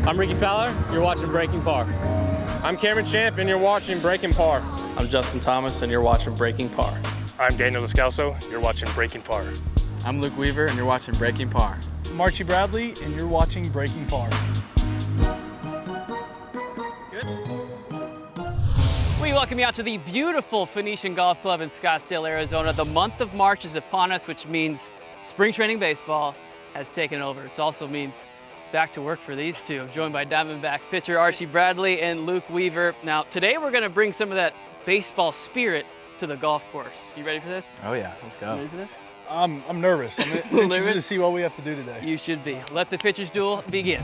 I'm Ricky Fowler, you're watching Breaking Par. I'm Cameron Champ, and you're watching Breaking Par. I'm Justin Thomas, and you're watching Breaking Par. I'm Daniel Descalso, you're watching Breaking Par. I'm Luke Weaver, and you're watching Breaking Par. I'm Archie Bradley, and you're watching Breaking Par. We welcome you out to the beautiful Phoenician Golf Club in Scottsdale, Arizona. The month of March is upon us, which means spring training baseball has taken over. It also means it's back to work for these two. I'm joined by Diamondbacks pitcher Archie Bradley and Luke Weaver. Now, today we're going to bring some of that baseball spirit to the golf course. You ready for this? Oh yeah, let's go. You ready for this? I'm nervous. I'm interested to see what we have to do today. You should be. Let the pitcher's duel begin.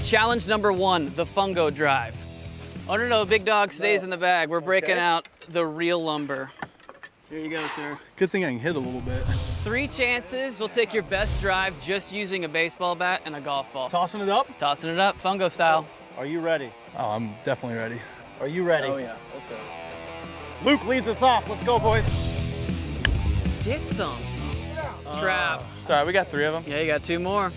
Challenge number 1, the Fungo drive. Oh no, big dog stays in the bag. We're breaking out the real lumber. Here you go, sir. Good thing I can hit a little bit. 3 chances. We'll take your best drive just using a baseball bat and a golf ball. Tossing it up? Tossing it up, Fungo style. Are you ready? Oh, I'm definitely ready. Are you ready? Oh yeah, let's go. Luke leads us off. Let's go, boys. Get some. Trap. It's all right, we got 3 of them. Yeah, you got 2 more.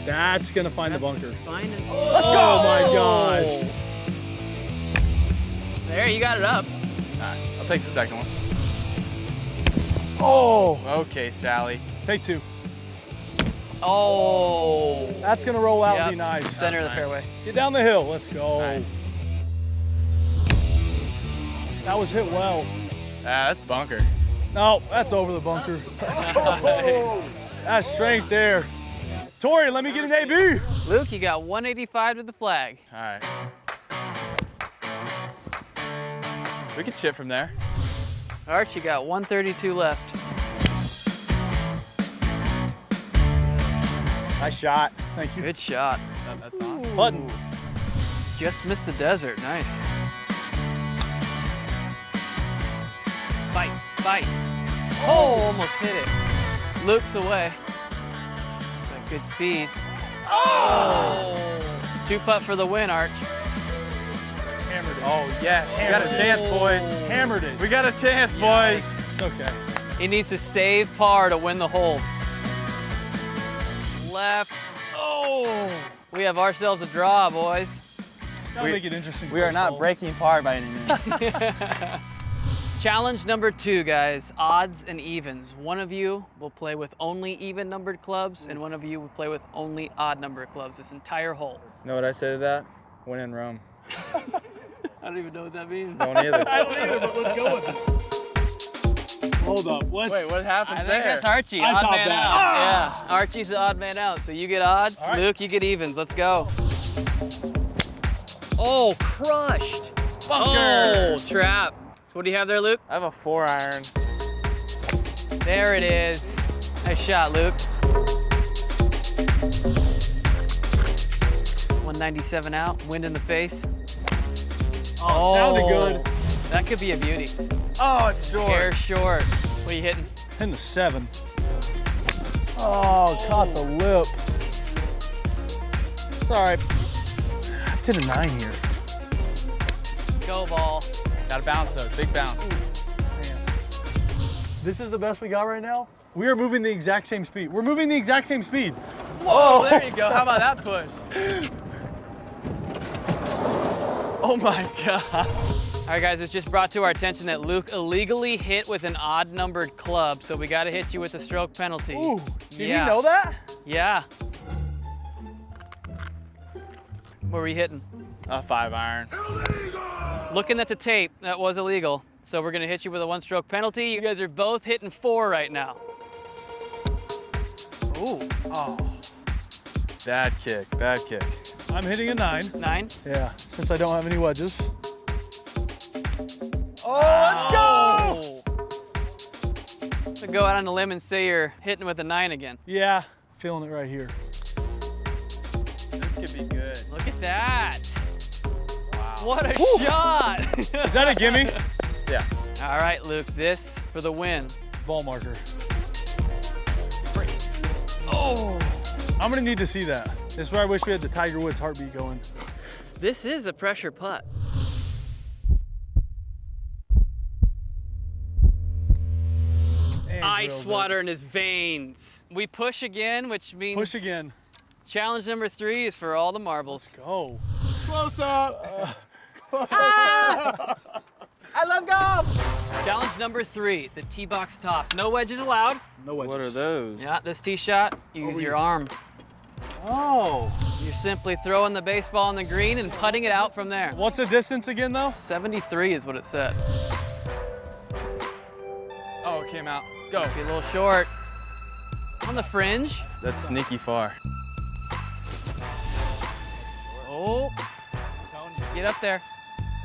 That's gonna find the bunker. Finding. Let's go! Oh my gosh. There, you got it up. All right, I'll take the second one. Oh! Okay, Sally. Take 2. Oh. That's gonna roll out Yep. and be nice. Center of the Nice. fairway. Get down the hill. Let's go. Nice. That was hit well. That's bunker. No, that's over the bunker. Let's go. That's strength there. Tori, let me get an AB. Luke, you got 185 to the flag. All right. We could chip from there. Arch, you got 132 left. Nice shot. Thank you. Good shot. That's on. Button. Just missed the desert. Nice. Bite, bite. Oh, almost hit it. Luke's away. It's a good speed. Oh! 2 putt for the win, Arch. Hammered it. Oh yes, we got a chance, boys. Hammered it. We got a chance, boys. It's okay. He needs to save par to win the hole. Left. Oh! We have ourselves a draw, boys. Gotta make it interesting. We are first not hole. breaking par by any means. Challenge number 2, guys, odds and evens. One of you will play with only even numbered clubs, and one of you will play with only odd numbered clubs this entire hole. Know what I say to that? Win in Rome. I don't even know what that means. Don't either. I don't either, but let's go with it. Hold up. Let's. Wait, what happens I there? think that's Archie, I odd thought man that. out. Yeah, Archie's the odd man out, so you get odds, All right. Luke, you get evens. Let's go. Oh, crushed. Bunker. Oh, trap. So what do you have there, Luke? I have a 4-iron. There it is. Nice shot, Luke. 197 out, wind in the face. Oh, sounded good. That could be a beauty. Oh, it's short. Hair short. What are you hitting? Hitting the 7. Oh, caught the lip. It's all right. I hit a 9 here. Go ball. Got to bounce though, big bounce. This is the best we got right now. We are moving the exact same speed. We're moving the exact same speed. Whoa, there you go. How about that push? Oh my God. All right, guys, it's just brought to our attention that Luke illegally hit with an odd numbered club, so we got to hit you with a stroke penalty. Ooh, did Yeah. you know that? Yeah. What were you hitting? A 5-iron. Looking at the tape, that was illegal. So we're gonna hit you with a 1-stroke penalty. You guys are both hitting 4 right now. Ooh, Oh. Bad kick, bad kick. I'm hitting a 9. 9. Yeah, since I don't have any wedges. Oh, let's go! So go out on a limb and say you're hitting with a 9 again. Yeah, feeling it right here. This could be good. Look at that. Wow. What a shot! Is that a gimme? Yeah. All right, Luke, this for the win. Ball marker. Oh! I'm gonna need to see that. This is where I wish we had the Tiger Woods heartbeat going. This is a pressure putt. ice water in his veins. We push again, which means Push again. challenge number 3 is for all the marbles. Go. Close up. I love golf. Challenge number 3, the tee box toss. No wedges allowed. No wedges. What are those? Yeah, this tee shot, you use your arm. Oh. You're simply throwing the baseball on the green and putting it out from there. What's the distance again, though? 73 is what it said. Oh, it came out. Go. Be a little short. On the fringe. That's sneaky far. Oh, get up there.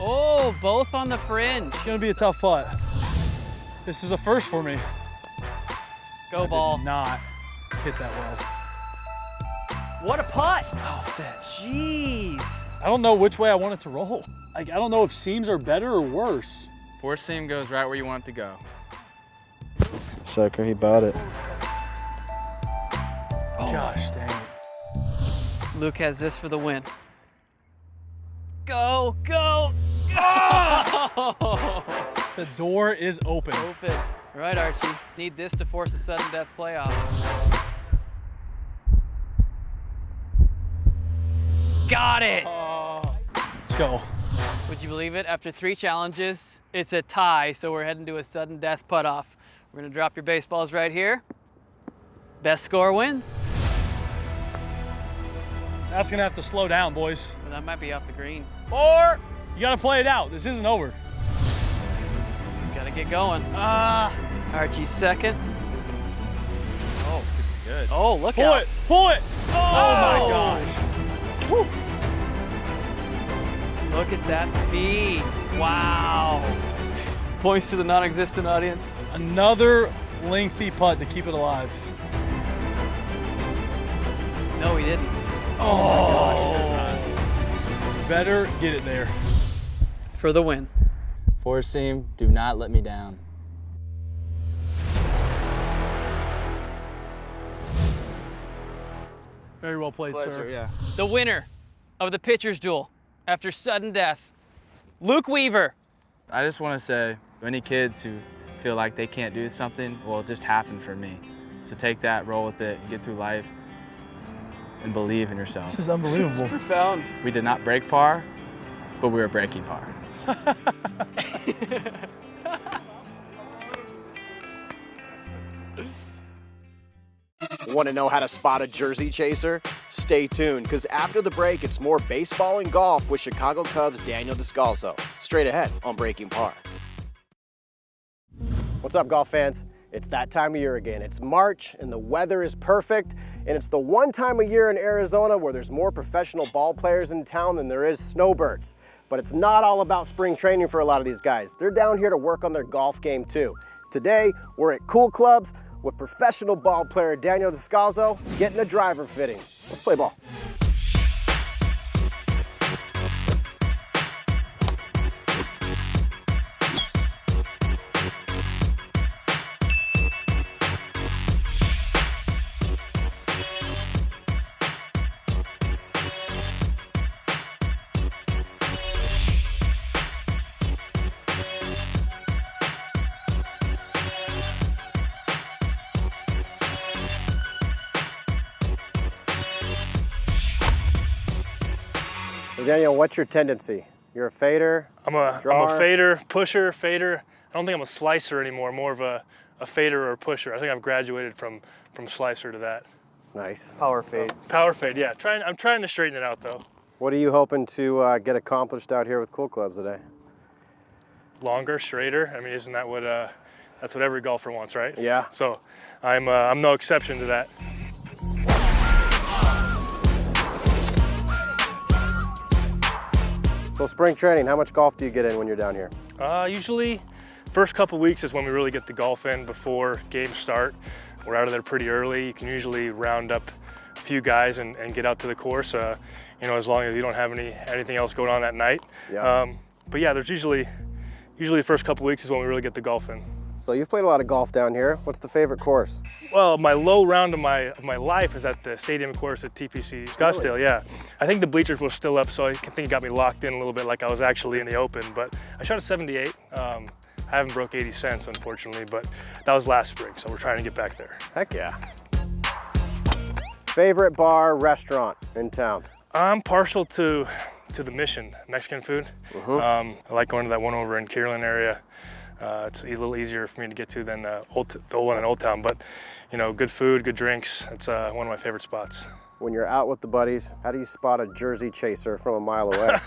Oh, both on the fringe. It's gonna be a tough putt. This is a first for me. Go ball. Did not hit that well. What a putt. Oh, set. Jeez. I don't know which way I want it to roll. Like, I don't know if seams are better or worse. Fourth seam goes right where you want it to go. Sucker, he bought it. Oh. Gosh dang it. Luke has this for the win. Go, go. Oh! The door is open. Open. All right, Archie. Need this to force a sudden death playoff. Got it. Let's go. Would you believe it? After 3 challenges, it's a tie, so we're heading to a sudden death putt off. We're gonna drop your baseballs right here. Best score wins. That's gonna have to slow down, boys. Well, that might be off the green. 4. You gotta play it out. This isn't over. Gotta get going. Archie's second. Oh, good. Oh, look Pull out. it. Pull it. Oh my gosh. Woo. Look at that speed. Wow. Points to the non-existent audience. Another lengthy putt to keep it alive. No, he didn't. Better get it there. For the win. Four seam, do not let me down. Very well played, sir. Yeah. The winner of the Pitchers Duel after sudden death, Luke Weaver. I just want to say, any kids who feel like they can't do something, well, it just happened for me. So take that, roll with it, get through life, and believe in yourself. This is unbelievable. Profound. We did not break par, but we were breaking par. Want to know how to spot a jersey chaser? Stay tuned, because after the break, it's more baseball and golf with Chicago Cubs' Daniel Descalso. Straight ahead on Breaking Par. What's up, golf fans? It's that time of year again. It's March, and the weather is perfect, and it's the one time of year in Arizona where there's more professional ball players in town than there is snowbirds. But it's not all about spring training for a lot of these guys. They're down here to work on their golf game too. Today, we're at Cool Clubs with professional ball player Daniel Descalso getting a driver fitting. Let's play ball. So Daniel, what's your tendency? You're a fader? I'm a fader, pusher, fader. I don't think I'm a slicer anymore, more of a fader or a pusher. I think I've graduated from slicer to that. Nice. Power fade. Power fade, yeah. I'm trying to straighten it out though. What are you hoping to get accomplished out here with Cool Clubs today? Longer, straighter. I mean, isn't that what that's what every golfer wants, right? Yeah. So I'm no exception to that. So spring training, how much golf do you get in when you're down here? Usually, first couple weeks is when we really get the golf in before games start. We're out of there pretty early. You can usually round up a few guys and get out to the course. You know, as long as you don't have anything else going on that night. Yeah. But yeah, there's usually the first couple weeks is when we really get the golf in. So you've played a lot of golf down here. What's the favorite course? Well, my low round of my life is at the stadium course at TPC Scottsdale. Really? Yeah, I think the bleachers were still up, so I think it got me locked in a little bit, like I was actually in the open. But I shot a 78. I haven't broke 80 cents, unfortunately, but that was last spring, so we're trying to get back there. Heck yeah. Favorite bar, restaurant in town? I'm partial to the Mission, Mexican food. I like going to that one over in Kierland area. It's a little easier for me to get to than the old one in Old Town, but you know, good food, good drinks. It's one of my favorite spots. When you're out with the buddies, how do you spot a Jersey chaser from a mile away?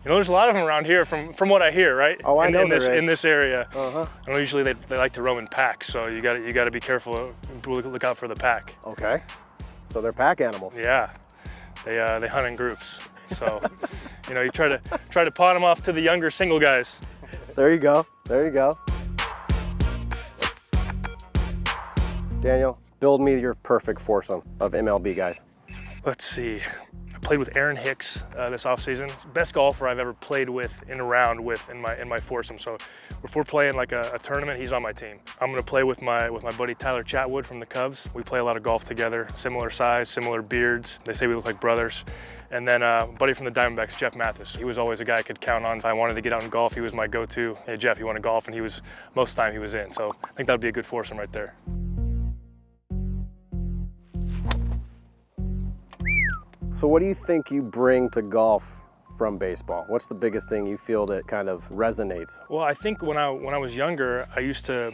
You know, there's a lot of them around here from what I hear, right? Oh, I know in this area. Uh-huh. I know usually they like to roam in packs, so you got to be careful. Look out for the pack. Okay. So they're pack animals. Yeah, they hunt in groups. So, you know, you try to pawn them off to the younger single guys. There you go. There you go. Daniel, build me your perfect foursome of MLB guys. Let's see. I played with Aaron Hicks this offseason. Best golfer I've ever played with in a round with in my foursome. So if we're playing like a tournament, he's on my team. I'm gonna play with my buddy Tyler Chatwood from the Cubs. We play a lot of golf together, similar size, similar beards. They say we look like brothers. And then a buddy from the Diamondbacks, Jeff Mathis. He was always a guy I could count on. If I wanted to get out and golf, he was my go-to. Hey Jeff, you want to golf? And most of the time he was in. So I think that'd be a good foursome right there. So what do you think you bring to golf from baseball? What's the biggest thing you feel that kind of resonates? Well, I think when I was younger, I used to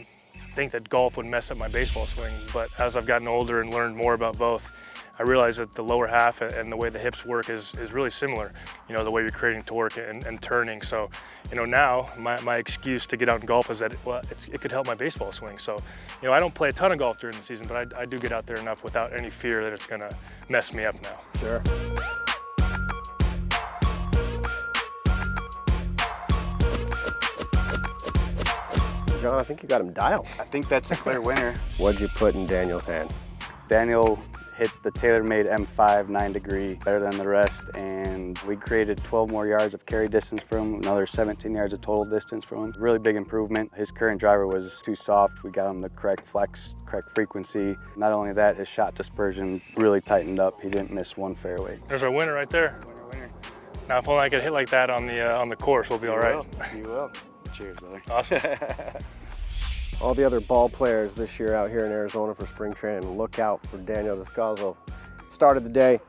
think that golf would mess up my baseball swing. But as I've gotten older and learned more about both, I realized that the lower half and the way the hips work is really similar. You know, the way you're creating torque and turning. So, you know, now my excuse to get out and golf is that it could help my baseball swing. So, you know, I don't play a ton of golf during the season, but I do get out there enough without any fear that it's gonna mess me up now. Sure. John, I think you got him dialed. I think that's a clear winner. What'd you put in Daniel's hand? Daniel hit the TaylorMade M5 9 degree, better than the rest, and we created 12 more yards of carry distance for him, another 17 yards of total distance for him. Really big improvement. His current driver was too soft. We got him the correct flex, correct frequency. Not only that, his shot dispersion really tightened up. He didn't miss one fairway. There's our winner right there. Winner. Now, if only I could hit like that on the course, we'll be all right. You will. Cheers, brother. Awesome. All the other ball players this year out here in Arizona for spring training, look out for Daniel Descalso. Started the day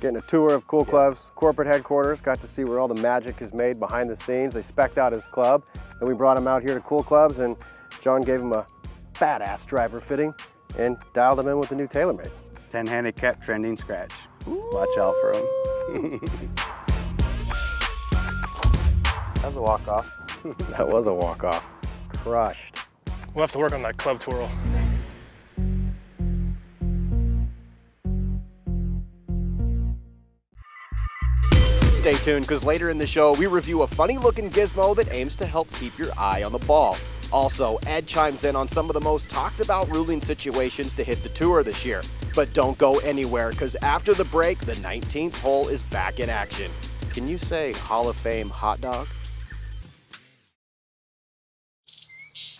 getting a tour of Cool Club's corporate headquarters, got to see where all the magic is made behind the scenes. They spec'd out his club. Then we brought him out here to Cool Clubs and John gave him a badass driver fitting and dialed him in with the new TaylorMade. 10 handicap trending scratch. Watch out for him. That was a walk-off. That was a walk-off. Crushed. We'll have to work on that club twirl. Stay tuned, because later in the show, we review a funny-looking gizmo that aims to help keep your eye on the ball. Also, Ed chimes in on some of the most talked-about ruling situations to hit the tour this year. But don't go anywhere, because after the break, the 19th hole is back in action. Can you say Hall of Fame hot dog?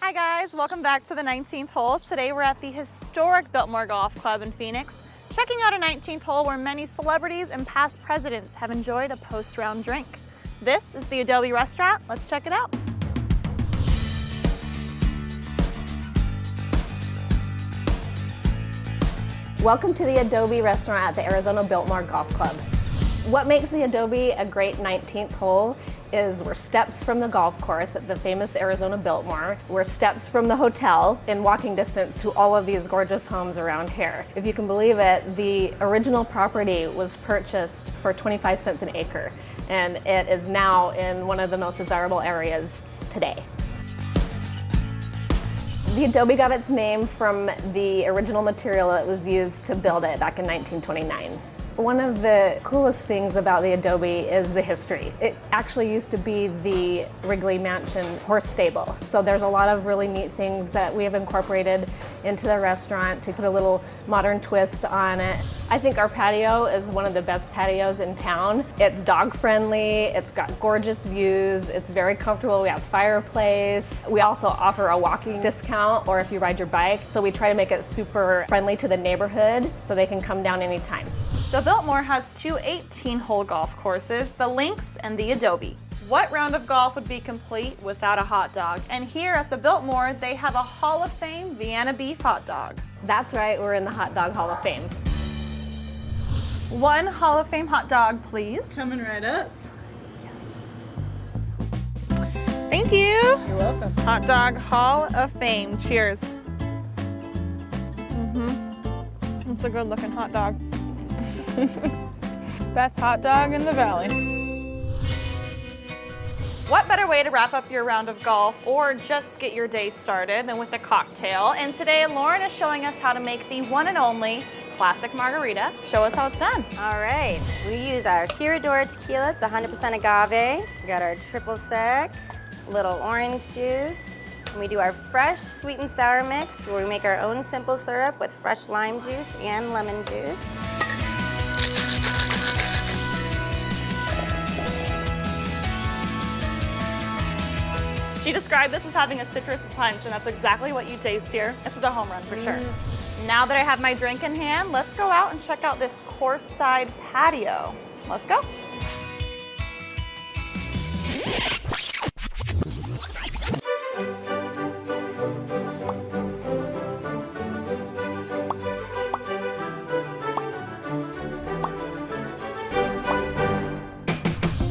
Hi guys, welcome back to the 19th hole. Today we're at the historic Biltmore Golf Club in Phoenix, checking out a 19th hole where many celebrities and past presidents have enjoyed a post-round drink. This is the Adobe Restaurant. Let's check it out. Welcome to the Adobe Restaurant at the Arizona Biltmore Golf Club. What makes the Adobe a great 19th hole is we're steps from the golf course at the famous Arizona Biltmore. We're steps from the hotel in walking distance to all of these gorgeous homes around here. If you can believe it, the original property was purchased for 25 cents an acre, and it is now in one of the most desirable areas today. The Adobe got its name from the original material that was used to build it back in 1929. One of the coolest things about the Adobe is the history. It actually used to be the Wrigley Mansion horse stable. So there's a lot of really neat things that we have incorporated into the restaurant to put a little modern twist on it. I think our patio is one of the best patios in town. It's dog friendly, it's got gorgeous views, it's very comfortable. We have fireplace. We also offer a walking discount or if you ride your bike. So we try to make it super friendly to the neighborhood so they can come down anytime. The Biltmore has two 18-hole golf courses, the Links and the Adobe. What round of golf would be complete without a hot dog? And here at the Biltmore, they have a Hall of Fame Vienna beef hot dog. That's right, we're in the Hot Dog Hall of Fame. One Hall of Fame hot dog, please. Coming right up. Thank you. You're welcome. Hot Dog Hall of Fame. Cheers. It's a good looking hot dog. Best hot dog in the valley. What better way to wrap up your round of golf or just get your day started than with a cocktail? And today Lauren is showing us how to make the one and only classic margarita. Show us how it's done. All right, we use our Curador tequila. It's 100% agave. We got our triple sec, little orange juice. And we do our fresh sweet and sour mix where we make our own simple syrup with fresh lime juice and lemon juice. She described this as having a citrus punch, and that's exactly what you taste here. This is a home run for sure. Now that I have my drink in hand, let's go out and check out this course side patio. Let's go.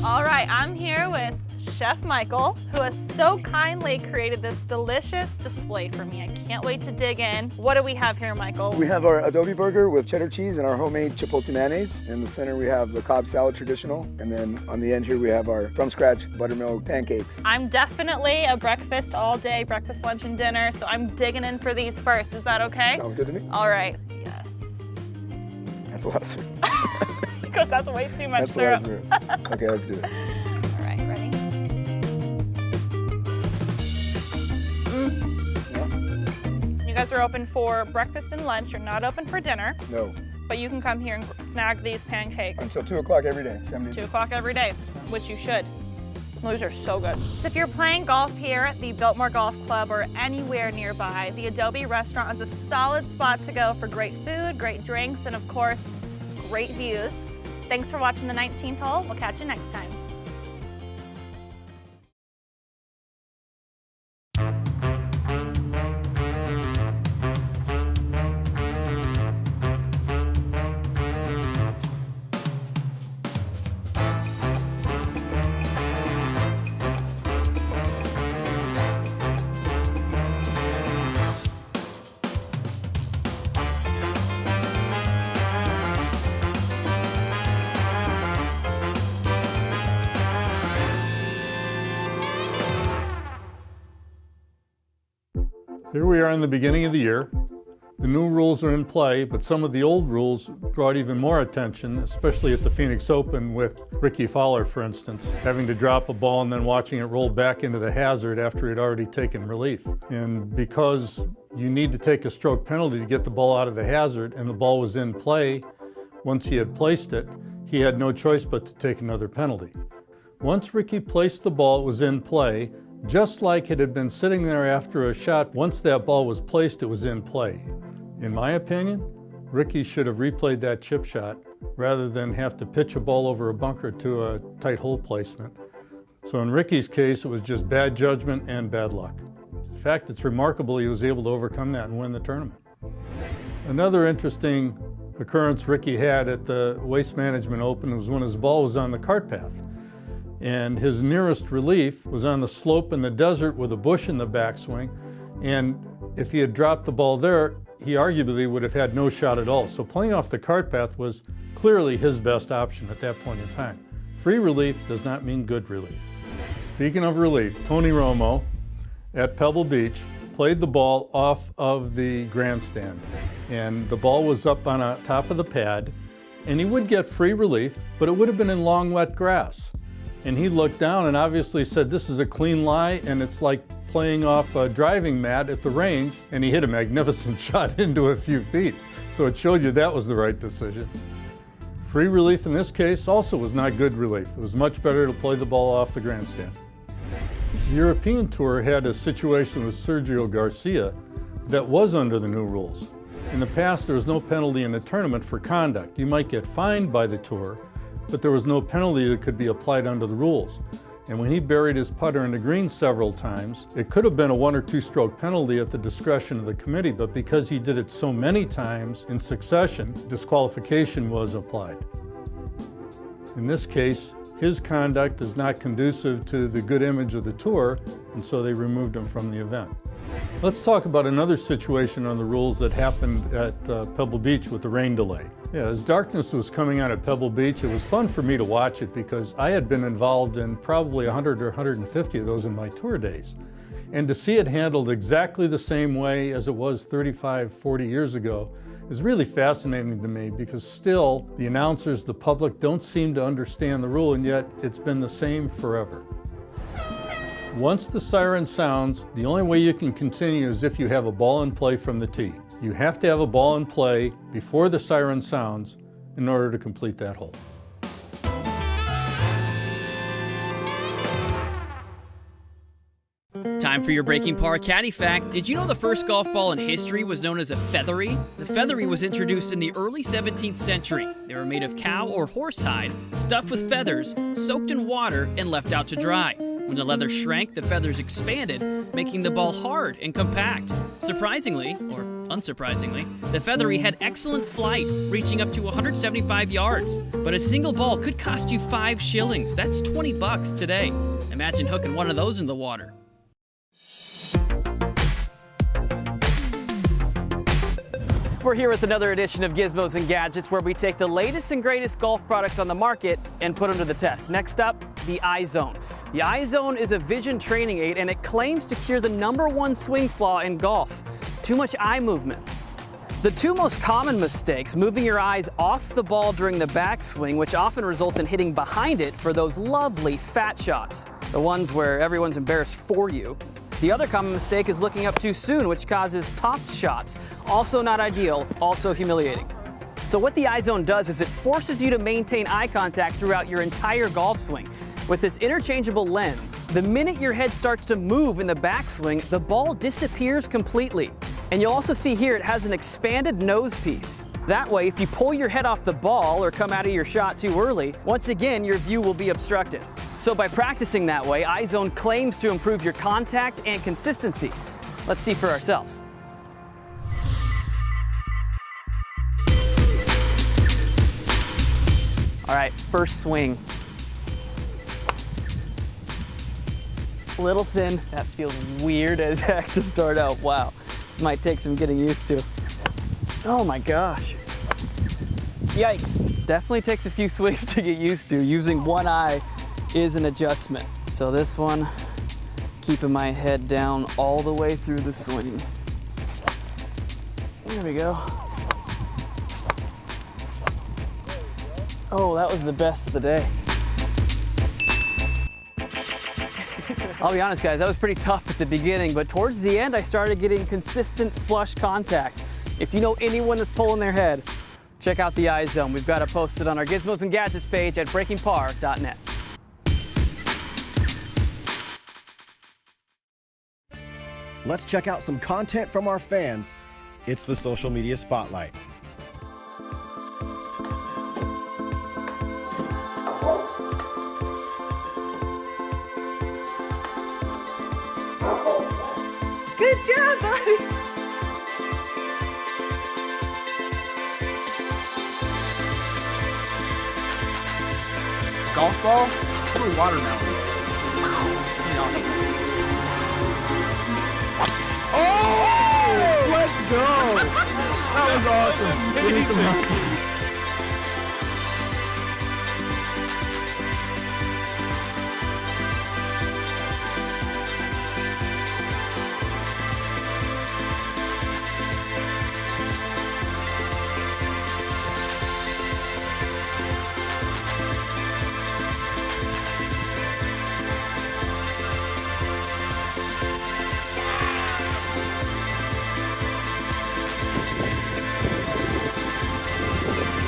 All right, I'm here with Chef Michael, who has so kindly created this delicious display for me. I can't wait to dig in. What do we have here, Michael? We have our adobe burger with cheddar cheese and our homemade chipotle mayonnaise. In the center we have the Cobb salad traditional, and then on the end here we have our from scratch buttermilk pancakes. I'm definitely a breakfast all day, breakfast, lunch, and dinner, so I'm digging in for these first. Is that okay? Sounds good to me. All right, yes. That's a lot of syrup. Because that's way too much That's syrup. a lot of syrup. Okay, let's do it. All right, ready? You guys are open for breakfast and lunch. You're not open for dinner. No. But you can come here and snag these pancakes. Until 2 o'clock every day. 2 o'clock every day, which you should. Those are so good. If you're playing golf here at the Biltmore Golf Club or anywhere nearby, the Adobe Restaurant is a solid spot to go for great food, great drinks, and of course, great views. Thanks for watching the 19th hole. We'll catch you next time. Here we are in the beginning of the year. The new rules are in play, but some of the old rules brought even more attention, especially at the Phoenix Open with Ricky Fowler, for instance, having to drop a ball and then watching it roll back into the hazard after he'd already taken relief. And because you need to take a stroke penalty to get the ball out of the hazard, and the ball was in play, once he had placed it, he had no choice but to take another penalty. Once Ricky placed the ball, it was in play. Just like it had been sitting there after a shot, once that ball was placed, it was in play. In my opinion, Ricky should have replayed that chip shot rather than have to pitch a ball over a bunker to a tight hole placement. So in Ricky's case, it was just bad judgment and bad luck. In fact, it's remarkable he was able to overcome that and win the tournament. Another interesting occurrence Ricky had at the Waste Management Open was when his ball was on the cart path. And his nearest relief was on the slope in the desert with a bush in the backswing. And if he had dropped the ball there, he arguably would have had no shot at all. So playing off the cart path was clearly his best option at that point in time. Free relief does not mean good relief. Speaking of relief, Tony Romo at Pebble Beach played the ball off of the grandstand. And the ball was up on the top of the pad. And he would get free relief, but it would have been in long, wet grass. And he looked down and obviously said, this is a clean lie, and it's like playing off a driving mat at the range, and he hit a magnificent shot into a few feet. So it showed you that was the right decision. Free relief in this case also was not good relief. It was much better to play the ball off the grandstand. The European Tour had a situation with Sergio Garcia that was under the new rules. In the past, there was no penalty in the tournament for conduct. You might get fined by the tour, but there was no penalty that could be applied under the rules. And when he buried his putter in the green several times, it could have been a 1 or 2 stroke penalty at the discretion of the committee, but because he did it so many times in succession, disqualification was applied. In this case, his conduct is not conducive to the good image of the tour, and so they removed him from the event. Let's talk about another situation on the rules that happened at Pebble Beach with the rain delay. Yeah, as darkness was coming on at Pebble Beach, it was fun for me to watch it because I had been involved in probably 100 or 150 of those in my tour days. And to see it handled exactly the same way as it was 35, 40 years ago is really fascinating to me because still the announcers, the public don't seem to understand the rule, and yet it's been the same forever. Once the siren sounds, the only way you can continue is if you have a ball in play from the tee. You have to have a ball in play before the siren sounds in order to complete that hole. Time for your Breaking Par Caddy fact. Did you know the first golf ball in history was known as a feathery? The feathery was introduced in the early 17th century. They were made of cow or horse hide, stuffed with feathers, soaked in water, and left out to dry. When the leather shrank, the feathers expanded, making the ball hard and compact. Surprisingly, or unsurprisingly, the feathery had excellent flight, reaching up to 175 yards. But a single ball could cost you 5 shillings. That's 20 bucks today. Imagine hooking one of those in the water. We're here with another edition of Gizmos and Gadgets, where we take the latest and greatest golf products on the market and put them to the test. Next up, the iZone. The iZone is a vision training aid, and it claims to cure the #1 swing flaw in golf: too much eye movement. The 2 most common mistakes: moving your eyes off the ball during the backswing, which often results in hitting behind it for those lovely fat shots, the ones where everyone's embarrassed for you. The other common mistake is looking up too soon, which causes topped shots. Also not ideal, also humiliating. So what the iZone does is it forces you to maintain eye contact throughout your entire golf swing. With this interchangeable lens, the minute your head starts to move in the backswing, the ball disappears completely. And you'll also see here it has an expanded nose piece. That way, if you pull your head off the ball or come out of your shot too early, once again, your view will be obstructed. So by practicing that way, iZone claims to improve your contact and consistency. Let's see for ourselves. All right, first swing. A little thin. That feels weird as heck to start out. Wow, this might take some getting used to. Oh my gosh. Yikes. Definitely takes a few swings to get used to. Using one eye is an adjustment. So this one, keeping my head down all the way through the swing. There we go. Oh, that was the best of the day. I'll be honest, guys, that was pretty tough at the beginning, but towards the end, I started getting consistent flush contact. If you know anyone that's pulling their head, check out the iZone. We've got it posted on our Gizmos and Gadgets page at breakingpar.net. Let's check out some content from our fans. It's the Social Media Spotlight. Good job, buddy. Golf ball? Probably watermelon. Oh! Let's go! That was awesome. Give me some help.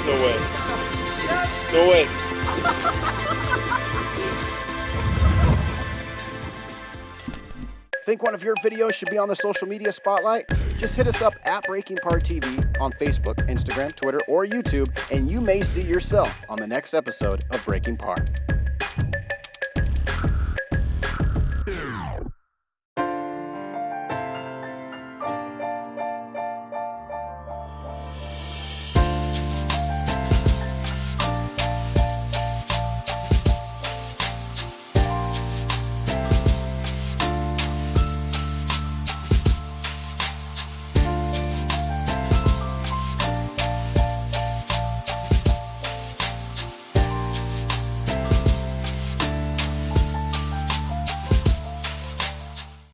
No way. No way. Think one of your videos should be on the Social Media Spotlight? Just hit us up at Breaking Par TV on Facebook, Instagram, Twitter, or YouTube, and you may see yourself on the next episode of Breaking Par.